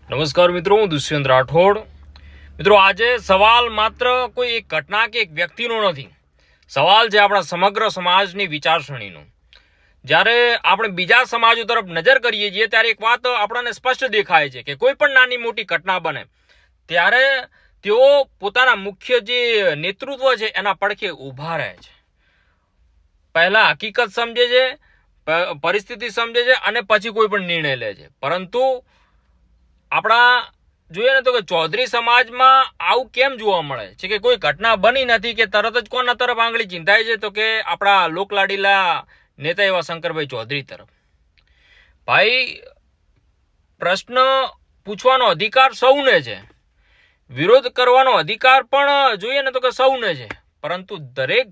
નમસ્કાર મિત્રો, હું દુષ્યંત રાઠોડ. મિત્રો, આજે સવાલ માત્ર કોઈ એક ઘટના કે એક વ્યક્તિનો નથી. સવાલ છે આપણા સમગ્ર સમાજની વિચારસરણીનો. જ્યારે આપણે બીજા સમાજો તરફ નજર કરીએ છીએ ત્યારે એક વાત આપણને સ્પષ્ટ દેખાય છે કે કોઈ પણ નાની મોટી ઘટના બને ત્યારે તેઓ પોતાના મુખ્ય જે નેતૃત્વ છે એના પડખે ઊભા રહે છે. પહેલા હકીકત સમજે છે, પરિસ્થિતિ સમજે છે અને પછી કોઈ પણ નિર્ણય લે છે. પરંતુ આપણા જોઈએ ને તો કે ચૌધરી સમાજમાં આવું કેમ જોવા મળે છે કે કોઈ ઘટના બની નથી કે તરત જ કોના તરફ આંગળી ચિંતાય છે? તો કે આપણા લોકલાડીલા નેતા એવા શંકરભાઈ ચૌધરી તરફ. ભાઈ, પ્રશ્ન પૂછવાનો અધિકાર સૌને છે, વિરોધ કરવાનો અધિકાર પણ જોઈએ ને તો કે સૌને છે, પરંતુ દરેક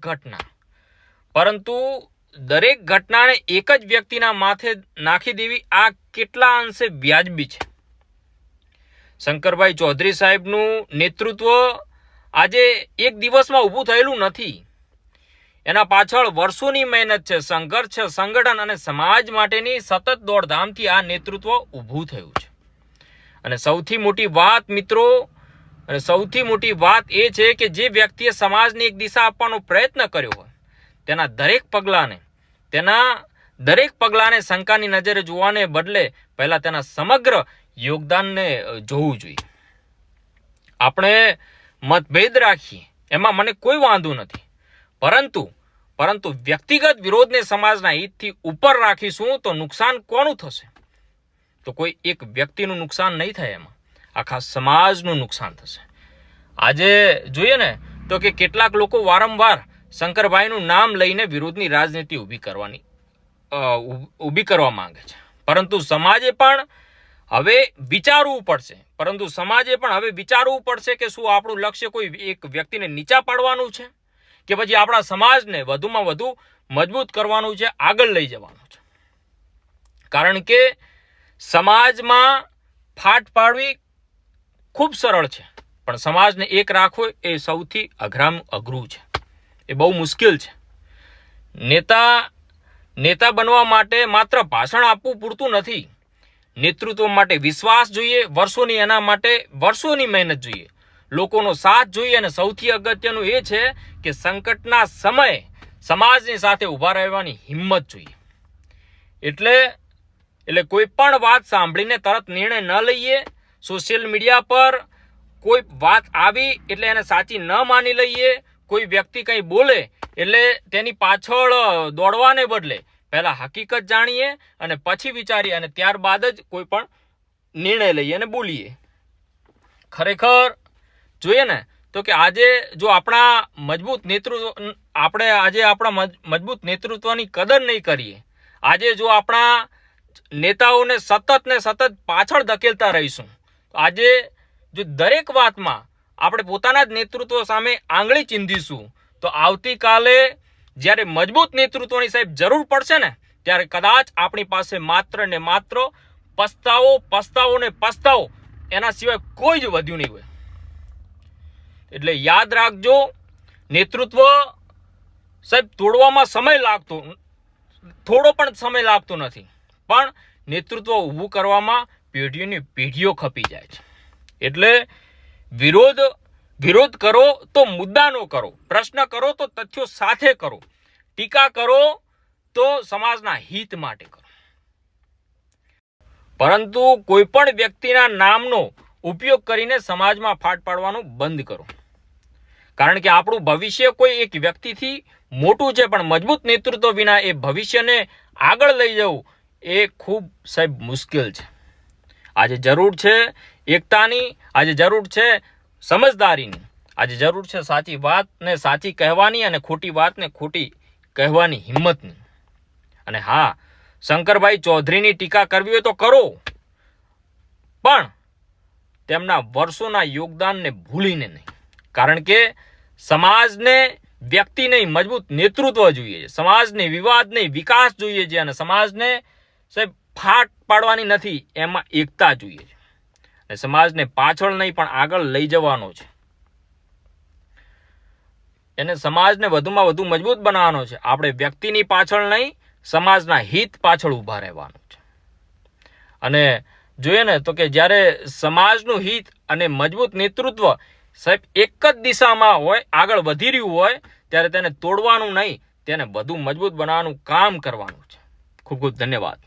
ઘટનાને એક જ વ્યક્તિના માથે નાખી દેવી આ કેટલા અંશે વ્યાજબી છે? શંકરભાઈ ચૌધરી સાહેબનું નેતૃત્વ આજે એક દિવસમાં ઊભું થયેલું નથી. એના પાછળ વર્ષોની મહેનત છે, સંઘર્ષ છે, સંગઠન અને સમાજ માટેની સતત દોડધામથી આ નેતૃત્વ ઊભું થયું છે. અને સૌથી મોટી વાત મિત્રો, અને સૌથી મોટી વાત એ છે કે જે વ્યક્તિએ સમાજને એક દિશા આપવાનો પ્રયત્ન કર્યો હોય તેના દરેક પગલાને શંકાની નજરે જોવાને બદલે પહેલા તેના સમગ્ર યોગદાનને જોવું જોઈએ. આપણે મતભેદ રાખીએ એમાં મને કોઈ વાંધો નથી, પરંતુ વ્યક્તિગત વિરોધને સમાજના હિતથી ઉપર રાખીશું તો નુકસાન કોનું થશે? તો કોઈ એક વ્યક્તિનું નુકસાન નહીં થાય, એમાં આખા સમાજનું નુકસાન થશે. આજે જોઈએ ને તો કે કેટલાક લોકો વારંવાર શંકરભાઈનું નામ લઈને વિરોધની રાજનીતિ ઊભી કરવા માંગે છે. પરંતુ સમાજે પણ હવે વિચારવું પડશે કે શું આપણું લક્ષ્ય કોઈ એક વ્યક્તિને નીચા પાડવાનું છે કે પછી આપણા સમાજને વધુમાં વધુ મજબૂત કરવાનું છે, આગળ લઈ જવાનું છે? કારણ કે સમાજમાં ફાટ પાડવી ખૂબ સરળ છે, પણ સમાજને એક રાખવો એ સૌથી અઘરું છે, એ બહુ મુશ્કેલ છે. નેતા બનવા માટે માત્ર ભાષણ આપવું પૂરતું નથી. નેતૃત્વ માટે વિશ્વાસ જોઈએ, એના માટે વર્ષોની મહેનત જોઈએ, લોકોનો સાથ જોઈએ અને સૌથી અગત્યનું એ છે કે સંકટના સમયે સમાજની સાથે ઊભા રહેવાની હિંમત જોઈએ. એટલે કોઈ પણ વાત સાંભળીને તરત નિર્ણય ન લઈએ. સોશિયલ મીડિયા પર કોઈ વાત આવી એટલે એને સાચી ન માની લઈએ. કોઈ વ્યક્તિ કંઈ બોલે એટલે તેની પાછળ દોડવાને બદલે પહેલા હકીકત જાણીએ અને પછી વિચારીએ અને ત્યારબાદ જ કોઈ પણ નિર્ણય લઈએ અને બોલીએ. ખરેખર જોઈએ ને તો કે આજે જો આપણા મજબૂત નેતૃત્વની કદર નહીં કરીએ, આજે જો આપણા નેતાઓને સતત પાછળ ધકેલતા રહીશું, આજે જો દરેક વાતમાં આપણે પોતાના જ નેતૃત્વ સામે આંગળી ચીંધીશું, તો આવતીકાલે જ્યારે મજબૂત નેતૃત્વની સાહેબ જરૂર પડશે ને ત્યારે કદાચ આપણી પાસે માત્ર ને માત્ર પસ્તાવો એના સિવાય કોઈ જ વધ્યું નહીં હોય. એટલે યાદ રાખજો, નેતૃત્વ સાહેબ તોડવામાં થોડો પણ સમય લાગતો નથી, પણ નેતૃત્વ ઊભું કરવામાં પેઢીઓ ખપી જાય છે. એટલે વિરોધ કરો તો મુદ્દાનો કરો, પ્રશ્ન કરો તો તથ્યો સાથે કરો, ટીકા કરો તો સમાજના હિત માટે કરો. પરંતુ કોઈ પણ વ્યક્તિના નામનો ઉપયોગ કરીને સમાજમાં ફાટ પાડવાનું બંધ કરો. કારણ કે આપણું ભવિષ્ય કોઈ એક વ્યક્તિથી મોટું છે, પણ મજબૂત નેતૃત્વ વિના એ ભવિષ્યને આગળ લઈ જવું એ ખૂબ સાહેબ મુશ્કેલ છે. આજે જરૂર છે એકતાની, આજે જરૂર છે સમજદારીની, આજે જરૂર છે સાચી વાતને સાચી કહેવાની અને ખોટી વાતને ખોટી કહેવાની હિંમતની. અને હા, શંકરભાઈ ચૌધરીની ટીકા કરવી હોય તો કરો, પણ તેમના વર્ષોના યોગદાનને ભૂલીને નહીં. કારણ કે સમાજને વ્યક્તિ નહીં, મજબૂત નેતૃત્વ જોઈએ છે. સમાજને વિવાદ નહીં, વિકાસ જોઈએ છે. અને સમાજને સાહેબ ફાટ પાડવાની નથી, એમાં એકતા જોઈએ છે. અને સમાજને પાછળ નહીં પણ આગળ લઈ જવાનો છે. એને સમાજને વધુમાં વધુ મજબૂત બનાવવાનો છે. આપણે વ્યક્તિની પાછળ નહીં, સમાજના હિત પાછળ ઊભા રહેવાનું છે. અને જોઈએ ને તો કે જ્યારે સમાજનું હિત અને મજબૂત નેતૃત્વ સાહેબ એક જ દિશામાં હોય, આગળ વધી રહ્યું હોય, ત્યારે તેને તોડવાનું નહીં, તેને વધુ મજબૂત બનાવવાનું કામ કરવાનું છે. ખૂબ ખૂબ ધન્યવાદ.